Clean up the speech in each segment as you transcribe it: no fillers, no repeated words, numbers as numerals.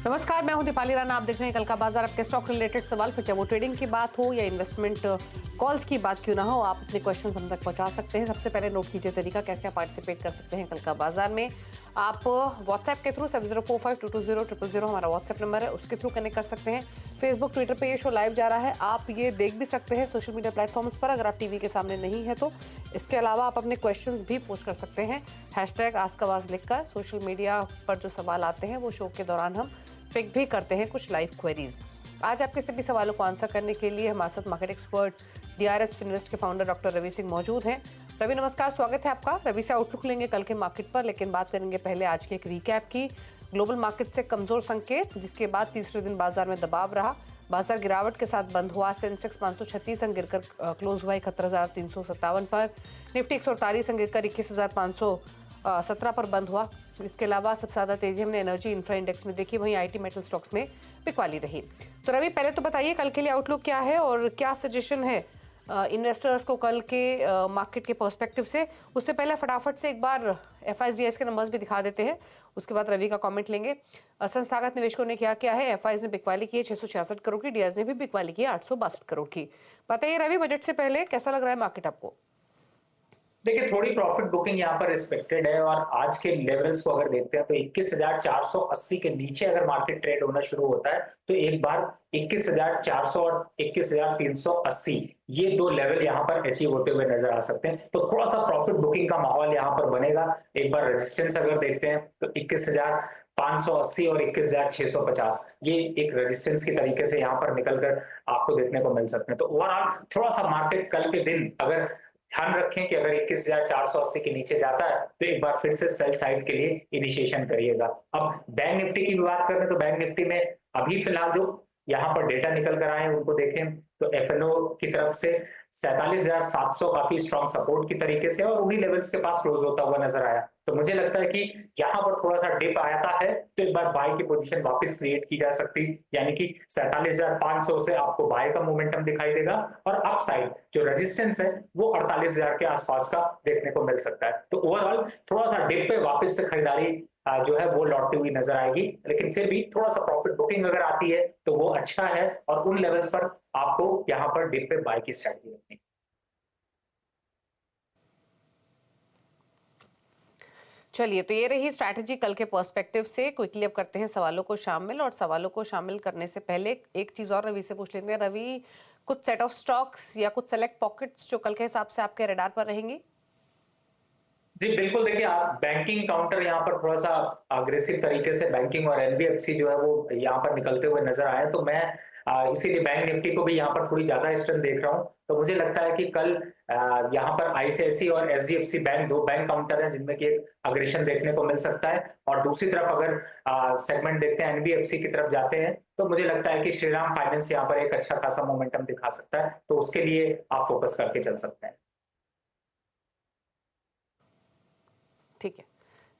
नमस्कार, मैं हूं दीपाली राणा। आप देख रहे हैं कल का बाजार। आपके स्टॉक रिलेटेड सवाल, फिर चाहे वो ट्रेडिंग की बात हो या इन्वेस्टमेंट कॉल्स की बात क्यों ना हो, आप अपने क्वेश्चन हम तक पहुंचा सकते हैं। सबसे पहले नोट कीजिए तरीका कैसे आप पार्टिसिपेट कर सकते हैं कल का बाजार में। आप व्हाट्सएप के थ्रू 7045220000 हमारा व्हाट्सएप नंबर है, उसके थ्रू कनेक्ट कर सकते हैं। फेसबुक ट्विटर पे ये शो लाइव जा रहा है, आप ये देख भी सकते हैं सोशल मीडिया प्लेटफॉर्म्स पर, अगर आप टीवी के सामने नहीं है तो। इसके अलावा आप अपने क्वेश्चंस भी पोस्ट कर सकते हैं #आस्क लिखकर। सोशल मीडिया पर जो सवाल आते हैं वो शो के दौरान हम पिक भी करते हैं कुछ लाइव क्वेरीज। आज आपके सभी सवालों को आंसर करने के लिए हमारे साथ मार्केट एक्सपर्ट DRS फिनवेस्ट के फाउंडर डॉक्टर रवि सिंह मौजूद हैं। रवि नमस्कार, स्वागत है आपका। रवि से आउटलुक लेंगे कल के मार्केट पर, लेकिन बात करेंगे पहले आज के एक रिकैप की। ग्लोबल मार्केट से कमजोर संकेत, जिसके बाद तीसरे दिन बाजार में दबाव रहा। बाजार गिरावट के साथ बंद हुआ। सेंसेक्स 536 अंक गिरकर क्लोज हुआ 71,357 पर। निफ्टी 148 अंक गिरकर 21,517 पर बंद हुआ। इसके अलावा सबसे ज्यादा तेजी हमने एनर्जी इंफ्रा इंडेक्स में देखी, वहीं IT मेटल स्टॉक्स में बिकवाली रही। तो रवि, पहले तो बताइए कल के लिए आउटलुक क्या है और क्या सजेशन है इन्वेस्टर्स को कल के मार्केट के पर्सपेक्टिव से। उससे पहले फटाफट से एक बार FIs के नंबर्स भी दिखा देते हैं, उसके बाद रवि का कमेंट लेंगे। संस्थागत निवेशकों ने क्या किया है? FIs ने बिकवाली की है 666 करोड़ की, DIs ने भी बिकवाली की है 862 करोड़ की। बताइए रवि, बजट से पहले कैसा लग रहा है मार्केट आपको? देखिए, थोड़ी प्रॉफिट बुकिंग यहाँ पर रिस्पेक्टेड है और आज के लेवल्स को अगर देखते हैं तो 21,480 के नीचे अगर मार्केट ट्रेड होना शुरू होता है तो एक बार 21,400 और 21,380 ये दो लेवल यहाँ पर अचीव होते हुए नजर आ सकते हैं। तो थोड़ा सा प्रॉफिट बुकिंग का माहौल यहाँ पर बनेगा। एक बार रेजिस्टेंस अगर देखते हैं तो 21,580 और 21,650 ये एक रेजिस्टेंस की तरीके से यहाँ पर निकलकर आपको देखने को मिल सकते हैं। तो ओवरऑल थोड़ा सा मार्केट कल के दिन अगर ध्यान रखें कि अगर 21,480 के नीचे जाता है तो एक बार फिर से सेल साइड के लिए इनिशिएशन करिएगा। अब बैंक निफ्टी की बात करें तो बैंक निफ्टी में अभी फिलहाल जो यहाँ पर डेटा निकल कर आए हैं उनको देखें तो FNO की तरफ से 47,700 काफी स्ट्रॉन्ग सपोर्ट की तरीके से और उन्हीं लेवल्स के पास क्लोज होता हुआ नजर आया। तो मुझे लगता है कि यहाँ पर थोड़ा सा डिप आता है तो एक बार बाय की पोजीशन वापस क्रिएट की जा सकती, यानी कि 47,500 से आपको बाय का मोमेंटम दिखाई देगा और अपसाइड जो रेजिस्टेंस है वो 48,000 के आसपास का देखने को मिल सकता है। तो ओवरऑल थोड़ा सा डिप पे वापस से खरीदारी जो है वो लौटती हुई नजर आएगी, लेकिन फिर भी थोड़ा सा प्रॉफिट बुकिंग अगर आती है तो वो अच्छा है और उन लेवल्स पर आपको यहाँ पर डिप पे बाय की स्ट्रेटजी रखनी। चलिए, तो ये रही स्ट्रैटेजी कल के पर्सपेक्टिव से। क्विकली अब करते हैं सवालों को शामिल, और सवालों को शामिल करने से पहले एक चीज और रवि से पूछ लेते हैं। रवि, कुछ सेट ऑफ स्टॉक्स या कुछ सेलेक्ट पॉकेट्स जो कल के हिसाब से आपके रडार पर रहेंगी? जी बिल्कुल, देखिए आप बैंकिंग काउंटर यहाँ पर थोड़ा सा अग्रेसिव तरीके से बैंकिंग और NBFC जो है वो यहाँ पर निकलते हुए नजर आए, तो मैं इसीलिए बैंक निफ्टी को भी यहाँ पर थोड़ी ज्यादा स्ट्रेंथ देख रहा हूँ। तो मुझे लगता है कि कल यहाँ पर ICICI और SDFC बैंक दो बैंक काउंटर हैं जिनमें कि एक अग्रेशन देखने को मिल सकता है। और दूसरी तरफ अगर सेगमेंट देखते हैं NBFC की तरफ जाते हैं तो मुझे लगता है कि श्रीराम फाइनेंस यहाँ पर एक अच्छा खासा मोमेंटम दिखा सकता है, तो उसके लिए आप फोकस करके चल सकते हैं। ठीक है,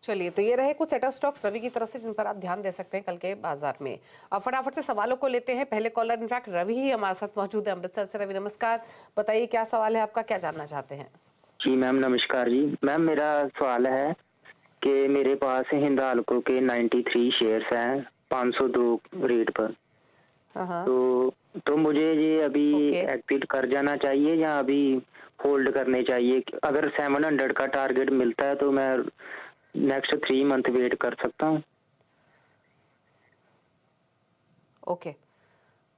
चलिए, तो ये रहे कुछ सेट ऑफ स्टॉक्स रवि की तरफ से जिन पर आप ध्यान दे सकते हैं कल के बाजार में। अब फटाफट से सवालों को लेते हैं। पहले कॉलर इनफैक्ट रवि ही हमारे साथ मौजूद है अमृतसर से। रवि नमस्कार, बताइए क्या सवाल है आपका, क्या जानना चाहते हैं? जी मैम नमस्कार जी। मैम मेरा सवाल है कि मेरे पास हिंदाल्को के 93 शेयर्स हैं 502 रेट पर। हाँ, तो मुझे ये अभी ओके। एग्जिट कर जाना चाहिए या अभी होल्ड करने चाहिए? अगर 700 का टारगेट मिलता है तो मैं नेक्स्ट 3 मंथ वेट कर सकता हूँ। ओके,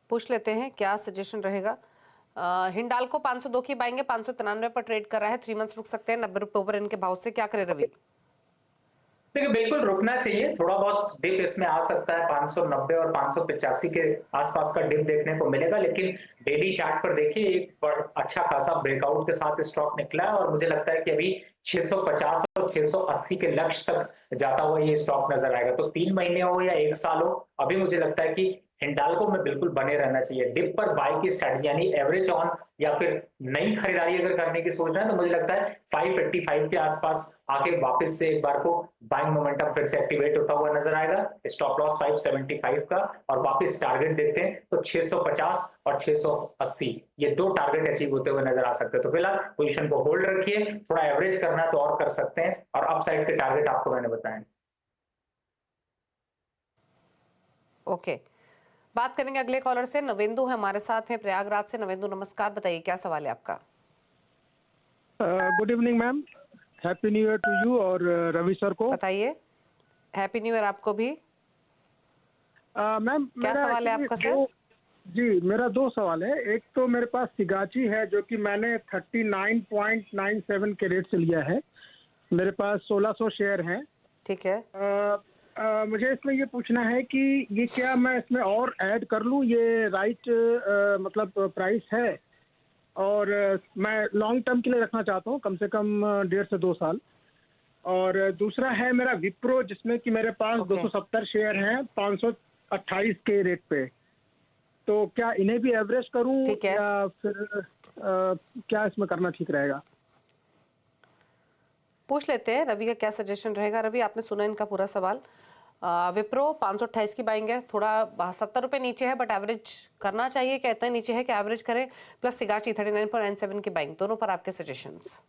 पूछ लेते हैं क्या सजेशन रहेगा। हिंडाल्को 502 की बाएंगे, 593 पर ट्रेड कर रहा है। 3 मंथ्स रुक सकते हैं 90 रुपए ओवर इनके भाव से, क्या करे रवि? देखिए बिल्कुल रुकना चाहिए, थोड़ा बहुत डिप इसमें आ सकता है, 590 और 585 के आसपास का डिप देखने को मिलेगा, लेकिन डेली चार्ट पर देखिए एक अच्छा खासा ब्रेकआउट के साथ स्टॉक निकला है और मुझे लगता है कि अभी 650 और 680 के लक्ष्य तक जाता हुआ ये स्टॉक नजर आएगा। तो 3 महीने हो या 1 साल हो, अभी मुझे लगता है कि हिंडाल्को में बिल्कुल बने रहना चाहिए। डिप पर बाय की स्ट्रेटजी यानी एवरेज ऑन या फिर नई खरीदारी अगर करने की सोच रहे हैं तो मुझे लगता है 585 के आसपास आके वापस से एक बार को बाइंग मोमेंटम फिर से एक्टिवेट होता हुआ नजर आएगा। स्टॉप लॉस 575 का और वापस टारगेट देखते हैं तो 650 और 680 ये दो टारगेट अचीव होते हुए नजर आ सकते हैं। तो फिलहाल पोजीशन को होल्ड रखिए, थोड़ा एवरेज करना है तो और कर सकते हैं और अपसाइड के टारगेट आपको मैंने बताया। ओके, बात करेंगे अगले कॉलर से। नवेंदु है हमारे साथ हैं प्रयागराज से। नवेंदु नमस्कार, बताइए क्या सवाल है आपका। Good evening ma'am, happy new year to you और रवि सर को। बताइए, हैप्पी न्यू ईयर आपको भी। मैम क्या मेरा सवाल है actually आपका सर? जी मेरा दो सवाल है। एक तो मेरे पास सिगाची है जो कि मैंने 39.97 के रेट से लिया है। मेरे पास 1600 शेयर हैं। ठीक है, मुझे इसमें ये पूछना है कि ये क्या मैं इसमें और ऐड कर लूँ, ये राइट मतलब प्राइस है? और मैं लॉन्ग टर्म के लिए रखना चाहता हूँ, कम से कम 1.5 से 2 साल। और दूसरा है मेरा विप्रो, जिसमें कि मेरे पास Okay. 270 शेयर हैं 528 के रेट पे। तो क्या इन्हें भी एवरेज करूं ठीक है। या फिर क्या इसमें करना ठीक रहेगा? पूछ लेते हैं रवि का क्या सजेशन रहेगा। रवि, आपने सुना इनका पूरा सवाल। विप्रो 528 की बाइंग है, थोड़ा 70 रुपए नीचे है, बट एवरेज करना चाहिए। कहते हैं नीचे है कि एवरेज करें। प्लस सिगाची 39.97 की बाइंग, दोनों पर आपके सजेशंस।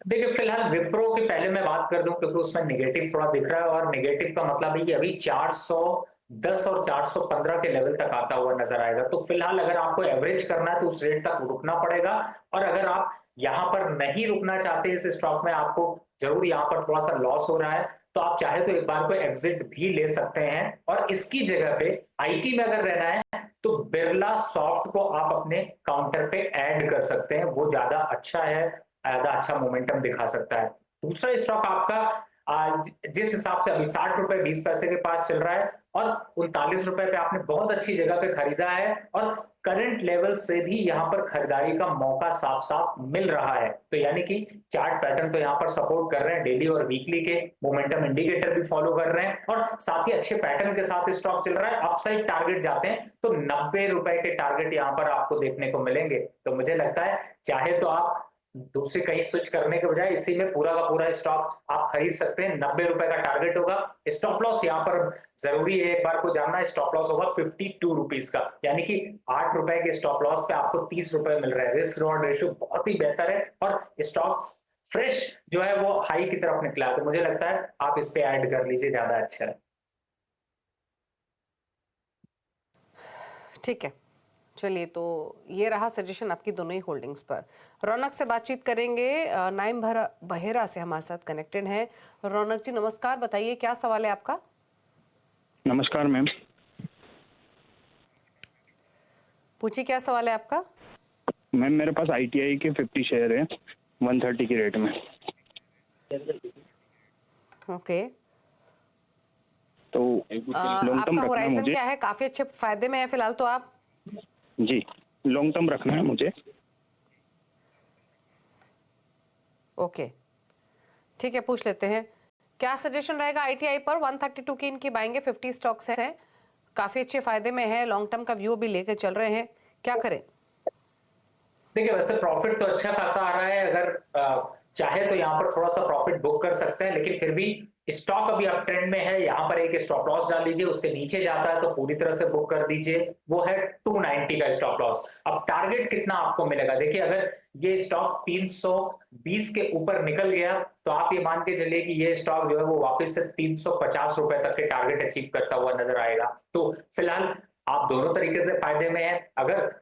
देखिए फिलहाल विप्रो की पहले मैं बात कर दूं क्योंकि उसमें निगेटिव थोड़ा दिख रहा है, और निगेटिव का मतलब है कि अभी 410 और 415 के लेवल तक आता हुआ नजर आएगा। तो फिलहाल अगर आपको एवरेज करना है तो उस रेट तक रुकना पड़ेगा। और अगर आप यहां पर नहीं रुकना चाहते इस स्टॉक में, आपको जरूर यहां पर थोड़ा सा लॉस हो रहा है, तो आप चाहे तो एक बार को एग्जिट भी ले सकते हैं। और इसकी जगह पे आईटी में अगर रहना है तो बिरला सॉफ्ट को आप अपने काउंटर पे ऐड कर सकते हैं, वो ज्यादा अच्छा है, ज्यादा अच्छा मोमेंटम दिखा सकता है। दूसरा स्टॉक आपका जिस हिसाब से अभी 60 रुपए 20 पैसे के पास चल रहा है, और 39 रुपए पे आपने बहुत अच्छी जगह पे खरीदा है, और करंट लेवल से भी यहां पर खरीदारी का मौका साफ साफ मिल रहा है। तो यानी कि चार्ट पैटर्न तो यहां पर सपोर्ट कर रहे हैं, डेली और वीकली के मोमेंटम इंडिकेटर भी फॉलो कर रहे हैं, और साथ ही अच्छे पैटर्न के साथ स्टॉक चल रहा है। अपसाइड टारगेट जाते हैं तो 90 रुपए के टारगेट यहां पर आपको देखने को मिलेंगे। तो मुझे लगता है चाहे तो आप दूसरी कहीं स्विच करने के बजाय इसी में पूरा का पूरा स्टॉक आप खरीद सकते हैं। 90 रुपए का टारगेट होगा। स्टॉप लॉस यहाँ पर जरूरी है एक बार को जानना, स्टॉप लॉस होगा 52 रुपीज का, यानी कि 8 रुपए के स्टॉप लॉस पे आपको 30 रुपए मिल रहा है। रिस्क रिवॉर्ड रेशियो बहुत ही बेहतर है, और स्टॉक फ्रेश जो है वो हाई की तरफ निकला है। तो मुझे लगता है आप इस पे ऐड कर लीजिए, ज्यादा अच्छा है। ठीक है, चलिए, तो ये रहा सजेशन आपकी दोनों ही होल्डिंग्स पर। रौनक से बातचीत करेंगे। नाइम बहेरा से हमारे साथ कनेक्टेड है। रौनक जी नमस्कार, बताइए क्या सवाल है आपका। नमस्कार मैम। पूछिए क्या सवाल है आपका। मैम मेरे पास ITI के 50 शेयर हैं 130 के रेट में। ओके, तो लॉन्ग टर्म आपका रखना है होराइजन मुझे। क्या है? काफी अच्छे फायदे में है फिलहाल तो आप। जी, लॉन्ग टर्म रखना है मुझे। ओके, ठीक है, पूछ लेते हैं क्या सजेशन रहेगा आईटीआई पर। 132 की इनकी बाइंगे, 50 स्टॉक्स हैं, काफी अच्छे फायदे में है, लॉन्ग टर्म का व्यू भी लेकर चल रहे हैं, क्या करें। देखिए वैसे प्रॉफिट तो अच्छा खासा आ रहा है, अगर चाहे तो यहाँ पर थोड़ा सा प्रॉफिट बुक कर सकते हैं, लेकिन फिर भी स्टॉक अभी अप ट्रेंड में है। यहाँ पर एक स्टॉप लॉस डाल लीजिए, उसके नीचे जाता है तो पूरी तरह से बुक कर दीजिए, वो है 290 का स्टॉप लॉस। अब टारगेट कितना आपको मिलेगा, देखिए अगर ये स्टॉक 320 के ऊपर निकल गया तो आप ये मान के चलिए कि ये स्टॉक जो है वो वापस से 350 रुपए तक के टारगेट अचीव करता हुआ नजर आएगा। तो फिलहाल आप दोनों तरीके से फायदे में है। अगर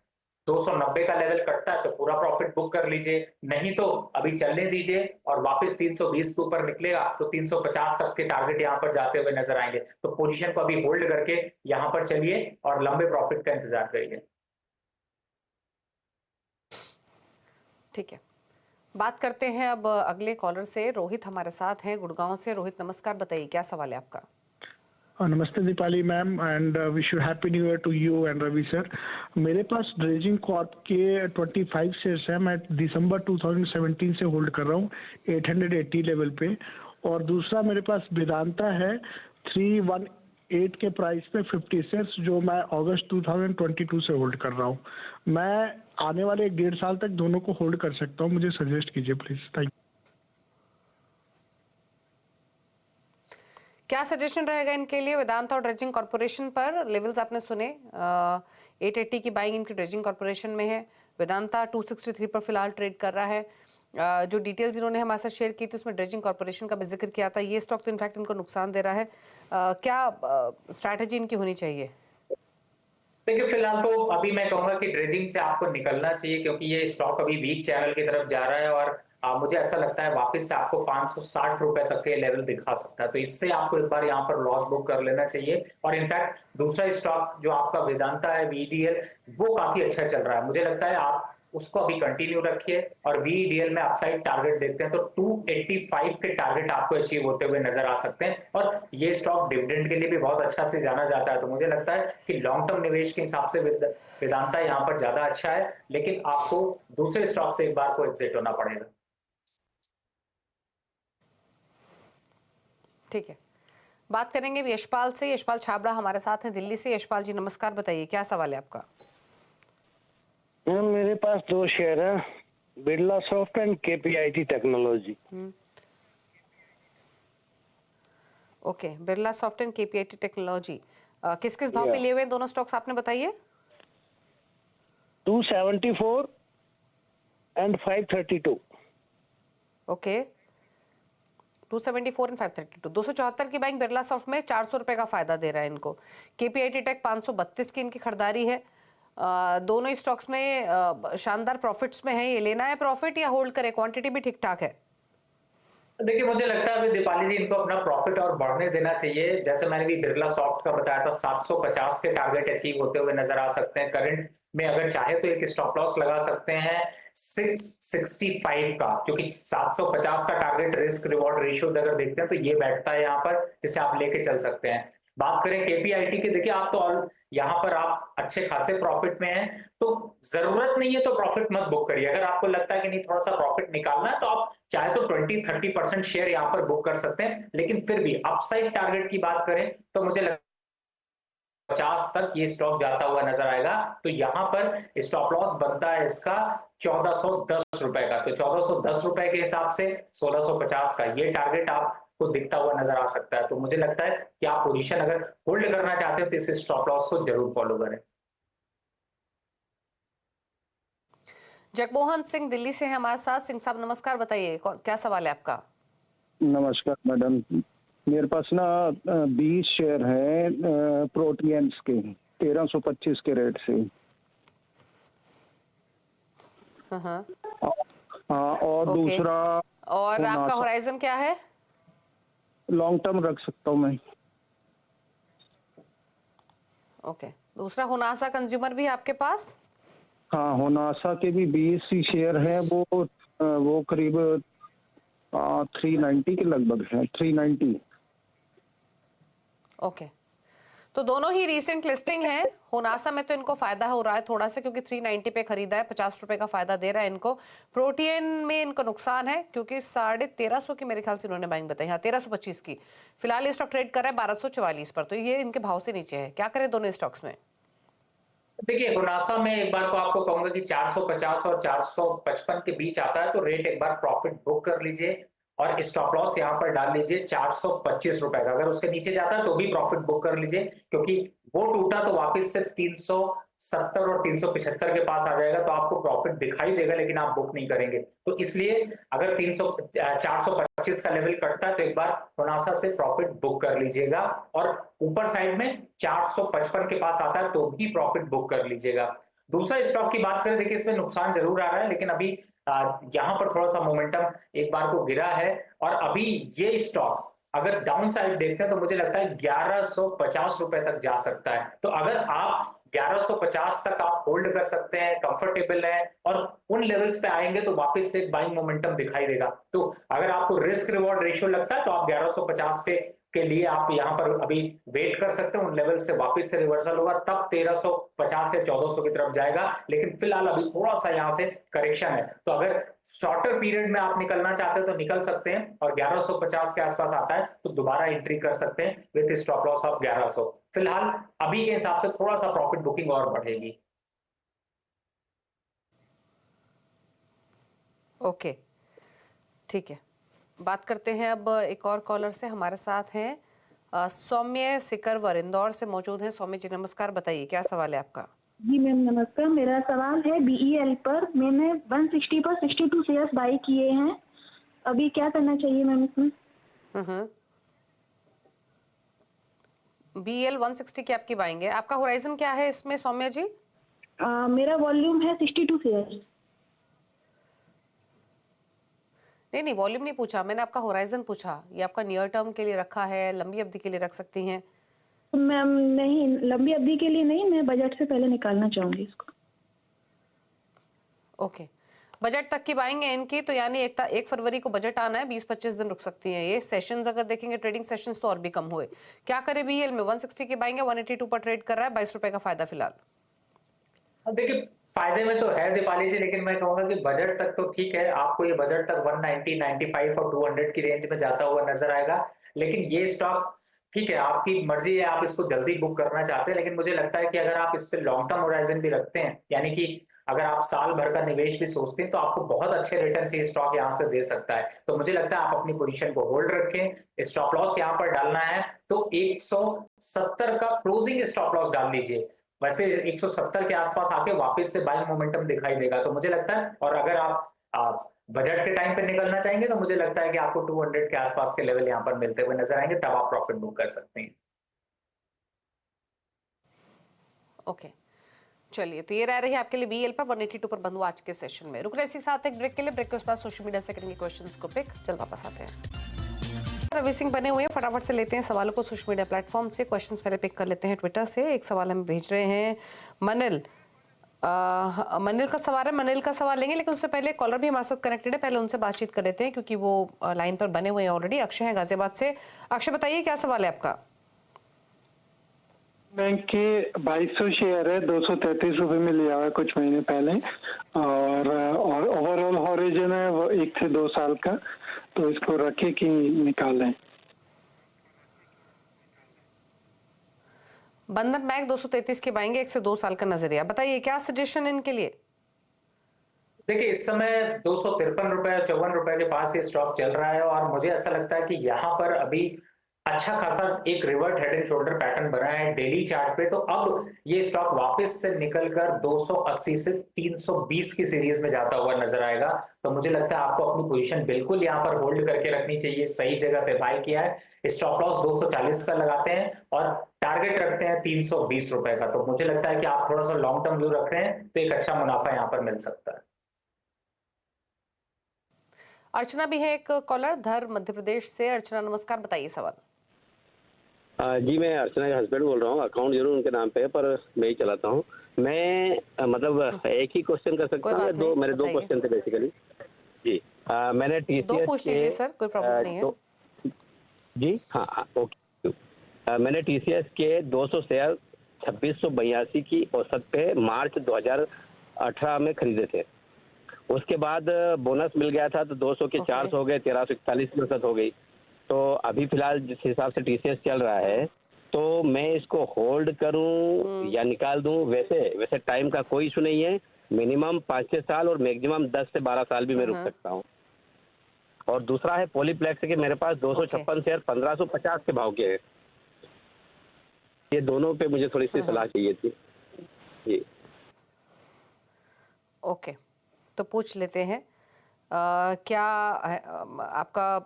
290 का लेवल कटता है तो पूरा प्रॉफिट बुक कर लीजिए, नहीं तो अभी चलने दीजिए, और वापस 320 के ऊपर निकलेगा तो 350 तक के टारगेट यहां पर जाते हुए नजर आएंगे। तो पोजीशन को अभी होल्ड करके यहां पर चलिए और लंबे प्रॉफिट का इंतजार करिए। ठीक है, बात करते हैं अब अगले कॉलर से। रोहित हमारे साथ हैं गुड़गांव से। रोहित नमस्कार, बताइए क्या सवाल है आपका। नमस्ते Deepali ma'am, and wish you happy new year to you and Ravi sir. मेरे पास ड्रेजिंग कॉर्प के 25 शेयर्स हैं। मैं दिसंबर 2017 से होल्ड कर रहा हूँ 880 लेवल पे। और दूसरा मेरे पास वेदांता है 318 के प्राइस पे 50 शेयर्स, जो मैं अगस्त 2022 से होल्ड कर रहा हूँ। मैं आने वाले 1.5 साल तक दोनों को होल्ड कर सकता हूँ, मुझे सजेस्ट कीजिए प्लीज। Thank you. क्या सजेशन रहेगा इनके लिए वेदांता और ड्रेजिंग कॉर्पोरेशन पर। लेवल्स आपने सुने, 880 की बाइंग इनकी ड्रेजिंग कॉर्पोरेशन में है। वेदांता 263 पर फिलहाल ट्रेड कर रहा है। जो डिटेल्स इन्होंने हमारे साथ शेयर की थी उसमें ड्रेजिंग कॉर्पोरेशन का भी जिक्र किया था। ये स्टॉक तो इनफैक्ट इनको नुकसान दे रहा है। क्या स्ट्रैटेजी इनकी होनी चाहिए? देखिए फिलहाल तो अभी मैं कहूंगा कि ड्रेजिंग से आपको निकलना चाहिए, क्योंकि ये स्टॉक अभी वीक चैनल की तरफ जा रहा है और मुझे ऐसा लगता है वापस से आपको 560 रुपए तक के लेवल दिखा सकता है। तो इससे आपको एक बार यहाँ पर लॉस बुक कर लेना चाहिए। और इनफैक्ट दूसरा स्टॉक जो आपका वेदांता है वीडीएल, वो काफी अच्छा चल रहा है। मुझे लगता है आप उसको अभी कंटिन्यू रखिए। और वीडीएल में अपसाइड टारगेट देखते हैं तो 285 के टारगेट आपको अचीव होते हुए नजर आ सकते हैं। और ये स्टॉक डिविडेंड के लिए भी बहुत अच्छा से जाना जाता है। तो मुझे लगता है कि लॉन्ग टर्म निवेश के हिसाब से वेदांता यहाँ पर ज्यादा अच्छा है, लेकिन आपको दूसरे स्टॉक से एक बार को एग्जिट होना पड़ेगा। ठीक है, बात करेंगे यशपाल से। यशपाल छाबड़ा हमारे साथ हैं दिल्ली से। यशपाल जी नमस्कार, बताइए क्या सवाल है आपका? मैम मेरे पास 2 शेयर है, Birla soft and KPIT technology. Okay, Birla soft and KPIT technology किस किस भाव पे लिए हुए हैं दोनों स्टॉक्स आपने बताइए? 274 एंड 532। Okay, 274 and 532। 274 की बाइंग बिरला सॉफ्ट में 400 रुपए का फायदा दे रहा है इनको। केपीआईटी टेक 532 की इनकी खरीदारी है। दोनों ही स्टॉक्स में शानदार प्रॉफिट्स में है। ये लेना है प्रॉफिट या होल्ड करें? क्वांटिटी भी ठीक ठाक है। देखिए मुझे लगता है अभी दीपाली जी इनको अपना प्रॉफिट और बढ़ने देना चाहिए। जैसे मैंने भी बिरला सॉफ्ट का बताया था, 750 के टारगेट अचीव होते हुए नजर आ सकते हैं। करंट में अगर चाहे तो एक स्टॉप लॉस लगा सकते हैं 665 का, क्योंकि 750 का टारगेट रिस्क रिवॉर्ड रेशियो अगर देखते हैं तो ये बैठता है यहाँ पर, जिसे आप लेके चल सकते हैं। बात करें केपीआईटी की, देखिए आप तो यहाँ पर आप अच्छे खासे प्रॉफिट में हैं, तो जरूरत नहीं है तो प्रॉफिट मत बुक करिए। अगर आपको लगता है कि नहीं थोड़ा सा प्रॉफिट निकालना है तो आप चाहे तो 20-30% शेयर यहाँ पर बुक कर सकते हैं। लेकिन फिर भी अपसाइड टारगेट की बात करें तो मुझे लगता 50 तक ये स्टॉक जाता हुआ नजर आएगा। तो यहां पर स्टॉप लॉस बनता है इसका 1410 रुपए का। तो 1410 रुपए के हिसाब से 1650 का ये टारगेट आपको दिखता हुआ नजर आ सकता है। तो मुझे लगता है कि आप पोजीशन अगर होल्ड करना चाहते हैं तो इस स्टॉप लॉस को जरूर फॉलो करें। जगमोहन सिंह दिल्ली से हैं हमारे साथ। सिंह साहब नमस्कार, बताइए क्या सवाल है आपका? नमस्कार मैडम, मेरे पास ना 20 शेयर हैं प्रोटियंस के 1325 के रेट से। हाँ, और ओके। दूसरा और आपका होराइजन क्या है? लॉन्ग टर्म रख सकता हूँ मैं। ओके, दूसरा होनासा कंज्यूमर भी आपके पास? हाँ, होनासा के भी 20 ही शेयर हैं, वो करीब 390 के लगभग है, 390। ओके, तो दोनों ही रीसेंट लिस्टिंग है। होनासा में तो इनको फायदा हो रहा है थोड़ा सा, क्योंकि 390 पे खरीदा है, 50 रुपए का फायदा दे रहा है इनको। प्रोटीन में इनको नुकसान है क्योंकि 1350 की मेरे ख्याल से इन्होंने बाइंग बताई। हाँ, 1325 की फिलहाल ये स्टॉक ट्रेड कर रहा है 1244 पर, तो ये इनके भाव से नीचे है। क्या करें दोनों स्टॉक्स में? देखिए होनासा में एक बार को आपको कहूंगा कि 450 और 455 के बीच आता है, तो रेट एक बार प्रॉफिट बुक कर लीजिए और स्टॉप लॉस यहां पर डाल लीजिए 425 रुपए का। अगर उसके नीचे जाता है तो भी प्रॉफिट बुक कर लीजिए, क्योंकि वो टूटा तो वापस से 370 और 375 के पास आ जाएगा, तो आपको प्रॉफिट दिखाई देगा लेकिन आप बुक नहीं करेंगे। तो इसलिए अगर 425 का लेवल कटता है तो एक बार होनासा से प्रॉफिट बुक कर लीजिएगा। और ऊपर साइड में 455 के पास आता है तो भी प्रॉफिट बुक कर लीजिएगा। दूसरा स्टॉक की बात करें, देखिए इसमें नुकसान जरूर आ रहा है, लेकिन अभी यहां पर थोड़ा सा मोमेंटम एक बार को गिरा है। और अभी ये स्टॉक अगर डाउन साइड देखते हैं तो मुझे लगता है 1150 रुपए तक जा सकता है। तो अगर आप 1150 तक आप होल्ड कर सकते हैं, कंफर्टेबल है और उन लेवल्स पे आएंगे तो वापस से एक बाइंग मोमेंटम दिखाई देगा। तो अगर आपको रिस्क रिवॉर्ड रेशियो लगता है तो आप 1150 पे के लिए आप यहां पर अभी वेट कर सकते हैं। उन लेवल से वापस से रिवर्सल होगा तब 1350 से 1400 की तरफ जाएगा। लेकिन फिलहाल अभी थोड़ा सा यहां से करेक्शन है, तो अगर शॉर्टर पीरियड में आप निकलना चाहते हैं तो निकल सकते हैं और 1150 के आसपास आता है तो दोबारा एंट्री कर सकते हैं विद स्टॉप लॉस ऑफ 1100। फिलहाल अभी के हिसाब से थोड़ा सा प्रॉफिट बुकिंग और बढ़ेगी। ओके, ठीक है, बात करते हैं अब एक और कॉलर से। हमारे साथ हैं सौम्य सिकरवर, इंदौर से मौजूद हैं। सौम्य जी नमस्कार, बताइए क्या सवाल है आपका? जी मैम नमस्कार। मेरा सवाल है BEL पर। मैंने 160 पर 62 शेयर्स बाई किए हैं, अभी क्या करना चाहिए मैम इसमें? BEL 160 की आपकी बाइंग है। आपका होराइजन क्या है इसमें सौम्या जी? मेरा वॉल्यूम है 62 शेयर्स। नहीं, वॉल्यूम नहीं पूछा मैंने, आपका होराइजन पूछा। ये आपका नियर टर्म के लिए रखा है, लंबी अवधि के लिए रख सकती हैं? मैम नहीं, लंबी अवधि के लिए नहीं, मैं बजट से पहले निकालना चाहूंगी इसको। ओके, बजट तक की बाइंग है इनकी, तो यानी 1 फरवरी को बजट आना है, 20-25 दिन रुक सकती हैं ये। सेशंस अगर देखेंगे ट्रेडिंग सेशंस तो और भी कम हुए। क्या करे BEL में? 160 की बाइंग है, 182 पर ट्रेड कर रहा है, 22 रुपए का फायदा फिलहाल। देखिए फायदे में तो है दीपाली जी, लेकिन मैं कहूंगा कि बजट तक तो ठीक है, आपको ये बजट तक 190, 95 और 200 की रेंज में जाता हुआ नजर आएगा। लेकिन ये स्टॉक ठीक है, आपकी मर्जी है, आप इसको जल्दी बुक करना चाहते हैं, लेकिन मुझे लगता है कि अगर आप इस पे लॉन्ग टर्म होराइजन भी रखते हैं, यानी कि अगर आप साल भर का निवेश भी सोचते हैं, तो आपको बहुत अच्छे रिटर्न ये स्टॉक यहाँ से दे सकता है। तो मुझे लगता है आप अपनी पोजीशन को होल्ड रखें। स्टॉप लॉस यहाँ पर डालना है तो 170 का क्लोजिंग स्टॉप लॉस डाल लीजिए। वैसे 170 के आसपास आके वापस से बाइंग मोमेंटम दिखाई देगा, तो मुझे लगता है। और अगर आप बजट के टाइम पे निकलना चाहेंगे तो मुझे लगता है कि आपको 200 के आसपास के लेवल यहाँ पर मिलते हुए नजर आएंगे, तब आप प्रॉफिट बुक कर सकते हैं। ओके, चलिए, तो ये रही आपके लिए BEL पर 182 पर बंद हुआ आज के सेशन में। रुक रहे इसी साथ एक ब्रेक के लिए। ब्रेक के बाद सोशल मीडिया से करेंगे क्वेश्चंस को पिक। जल्द वापस आते हैं। रवि सिंह बने हुए हैं, फटाफट से लेते हैं सवालों को सोशल मीडिया प्लेटफॉर्म से। क्वेश्चंस पहले पिक कर लेते हैं ट्विटर से। एक सवाल हम भेज रहे हैं मनिल का सवाल है, मनिल का सवाल लेंगे, लेकिन उससे पहले कॉलर भी हमारे साथ कनेक्टेड है, पहले उनसे बातचीत कर लेते हैं क्योंकि वो लाइन पर बने हुए हैं ऑलरेडी। अक्षय है गाजियाबाद से। अक्षय बताइए क्या सवाल है आपका? बैंक के 2200 शेयर है, 233 रुपए में लिया हुआ है कुछ महीने पहले, और ओवरऑल होराइजन है वो 1 से 2 साल का, तो इसको रखे कि निकालें? बंधन बैंक 233 के बाएंगे, 1 से 2 साल का नजरिया बताइए, क्या सजेशन इनके लिए? देखिए इस समय 253 रुपए 54 रुपए के पास ये स्टॉक चल रहा है, और मुझे ऐसा लगता है कि यहाँ पर अभी अच्छा खासा एक revert head and shoulder pattern बना है डेली चार्ट पे। तो अब ये स्टॉक वापस से निकलकर 280 से 320 की सीरीज में जाता हुआ नजर आएगा। तो मुझे लगता है आपको अपनी पोजीशन बिल्कुल यहाँ पर होल्ड करके रखनी चाहिए। सही जगह पे बाय किया है। स्टॉप लॉस 240 का लगाते हैं और टारगेट रखते हैं 320 रुपए का। तो मुझे लगता है कि आप थोड़ा सा लॉन्ग टर्म व्यू रख रहे हैं तो एक अच्छा मुनाफा यहाँ पर मिल सकता है। अर्चना भी है एक कॉलर, धर मध्य प्रदेश से। अर्चना नमस्कार, बताइए सवाल। जी मैं अर्चना के हस्बैंड बोल रहा हूँ। अकाउंट जरूर उनके नाम पे है पर मैं ही चलाता हूँ। मैं मतलब एक ही क्वेश्चन कर सकता हूँ? दो, मेरे 2 क्वेश्चन थे बेसिकली। जी मैंने TCS 2 पूछ लीजिए सर, कोई प्रॉब्लम नहीं है। जी हाँ ओके। मैंने TCS के 200 शेयर 2682 की औसत पे मार्च 2018 में खरीदे थे। उसके बाद बोनस मिल गया था तो 200 के 400 हो गए, 1341 में औसत हो गई। तो अभी फिलहाल जिस हिसाब से TCS चल रहा है तो मैं इसको होल्ड करूं या निकाल दूं? वैसे टाइम का कोई इशू नहीं है। मिनिमम 5-6 साल और मैक्सिमम 10 से 12 साल भी मैं रुक सकता हूं। और दूसरा है पॉलीप्लेक्स के मेरे पास 256 शेयर 1550 के भाव के हैं। ये दोनों पे मुझे थोड़ी सी सलाह चाहिए थी जी। ओके, तो पूछ लेते हैं क्या आपका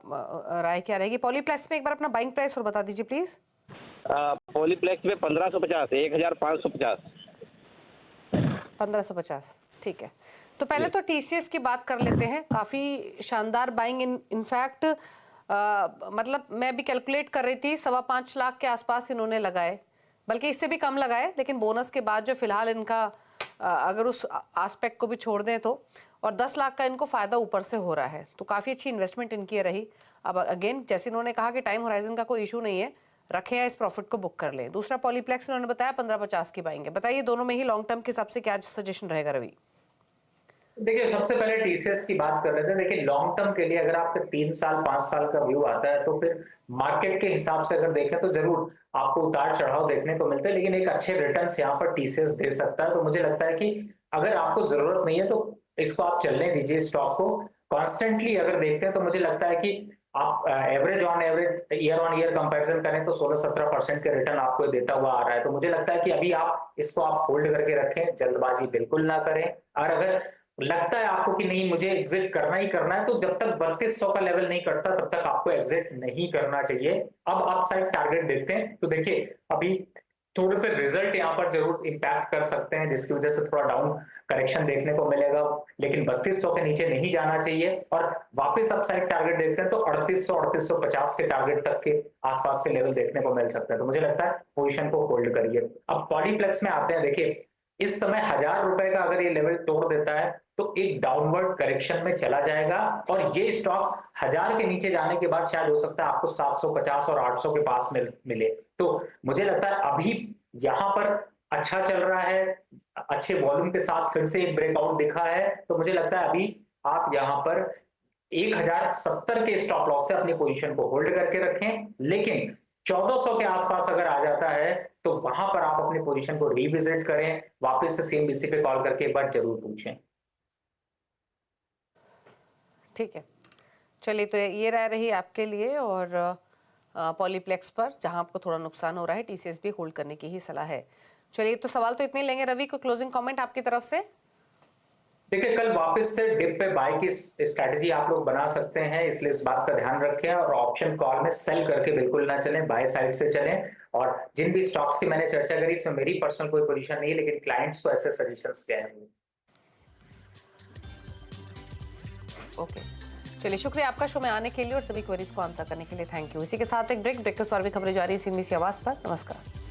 राय क्या रहेगी? पॉलीप्लेक्स में एक बार अपना बाइंग प्राइस और बता दीजिए प्लीज। पॉलीप्लेक्स में 1550, 1550। 1550, ठीक है। तो पहले तो TCS की बात कर लेते हैं। काफी शानदार बाइंग इनफैक्ट मतलब मैं भी कैलकुलेट कर रही थी, 5.25 लाख के आसपास इन्होंने लगाए, बल्कि इससे भी कम लगाए, लेकिन बोनस के बाद जो फिलहाल इनका अगर उस एस्पेक्ट को भी छोड़ दें तो, और 10 लाख का इनको फायदा ऊपर से हो रहा है, तो काफी अच्छी इन्वेस्टमेंट इनकी रही। अब अगेन जैसे इन्होंने कहा कि टाइम होराइजन का कोई इशू नहीं है, रखें या इस प्रॉफिट को बुक कर लें। दूसरा पॉलीप्लेक्स इन्होंने बताया 1550 की बाइंग है। बताइए दोनों में ही लॉन्ग टर्म के हिसाब से क्या सजेशन रहेगा रवि? देखिए सबसे पहले TCS की बात कर लेते हैं। देखिए लॉन्ग टर्म के लिए अगर आपका 3 साल 5 साल का व्यू आता है तो फिर मार्केट के हिसाब से अगर देखें तो जरूर आपको उतार चढ़ाव देखने को मिलते हैं, लेकिन एक अच्छे रिटर्न्स यहाँ पर TCS दे सकता है। तो मुझे लगता है कि अगर आपको जरूरत नहीं है तो इसको आप चलने दीजिए स्टॉक को। कॉन्स्टेंटली अगर देखते हैं तो मुझे लगता है कि आप average year on year comparison करें तो 16-17% के रिटर्न आपको देता हुआ आ रहा है। तो मुझे लगता है कि अभी आप इसको होल्ड करके रखें, जल्दबाजी बिल्कुल ना करें। और अगर लगता है आपको कि नहीं मुझे एग्जिट करना ही करना है, तो जब तक 3200 का लेवल नहीं करता तब तक आपको एग्जिट नहीं करना चाहिए। अब आप साइड टारगेट देखते हैं तो देखिए अभी थोड़े से रिजल्ट यहाँ पर जरूर इंपैक्ट कर सकते हैं, जिसकी वजह से थोड़ा डाउन करेक्शन देखने को मिलेगा, लेकिन 3200 के नीचे नहीं जाना चाहिए। और वापस अपसाइड टारगेट देखते हैं तो 3800-3850 के टारगेट तक के आसपास के लेवल देखने को मिल सकते हैं। तो मुझे लगता है पोजीशन को होल्ड करिए। अब पॉलीप्लेक्स में आते हैं। देखिए इस समय 1000 रुपए का अगर ये लेवल तोड़ देता है तो एक डाउनवर्ड करेक्शन में चला जाएगा, और ये स्टॉक 1000 के नीचे जाने के बाद शायद हो सकता है आपको 750 और 800 के पास मिले। तो मुझे लगता है अभी यहाँ पर अच्छा चल रहा है, अच्छे वॉल्यूम के साथ फिर से एक ब्रेकआउट दिखा है। तो मुझे लगता है अभी आप यहाँ पर 1070 के स्टॉप लॉस से अपनी पोजीशन को होल्ड करके रखें, लेकिन 1400 के आसपास अगर आ जाता है तो वहां पर आप अपनी पोजीशन को रिविजिट करें, वापस से सीएनबीसी पे कॉल करके एक बार जरूर पूछें। ठीक है, चलिए तो ये राय रही आपके लिए। और पॉलीप्लेक्स पर जहां आपको थोड़ा नुकसान हो रहा है, टीसीएस भी होल्ड करने की ही सलाह है। चलिए तो सवाल तो इतने लेंगे। रवि को क्लोजिंग कमेंट आपकी तरफ से। देखिए कल वापस से डिप पे बाय की स्ट्रैटेजी आप लोग बना सकते हैं, इसलिए इस बात का ध्यान रखें। और ऑप्शन कॉल में सेल करके बिल्कुल ना चलें, बाय साइड से चलें। और जिन भी स्टॉक्स की मैंने चर्चा करी इसमें मेरी पर्सनल कोई पोजीशन नहीं है, लेकिन क्लाइंट्स को ऐसे सजेशंस दिए हैं। ओके, चलिए शुक्रिया आपका शो में आने के लिए और सभी क्वेरीज को आंसर करने के लिए। Thank you. इसी के साथ एक ब्रेक के बाद भी खबरें जारी है सीएनबीसी आवाज पर। नमस्कार।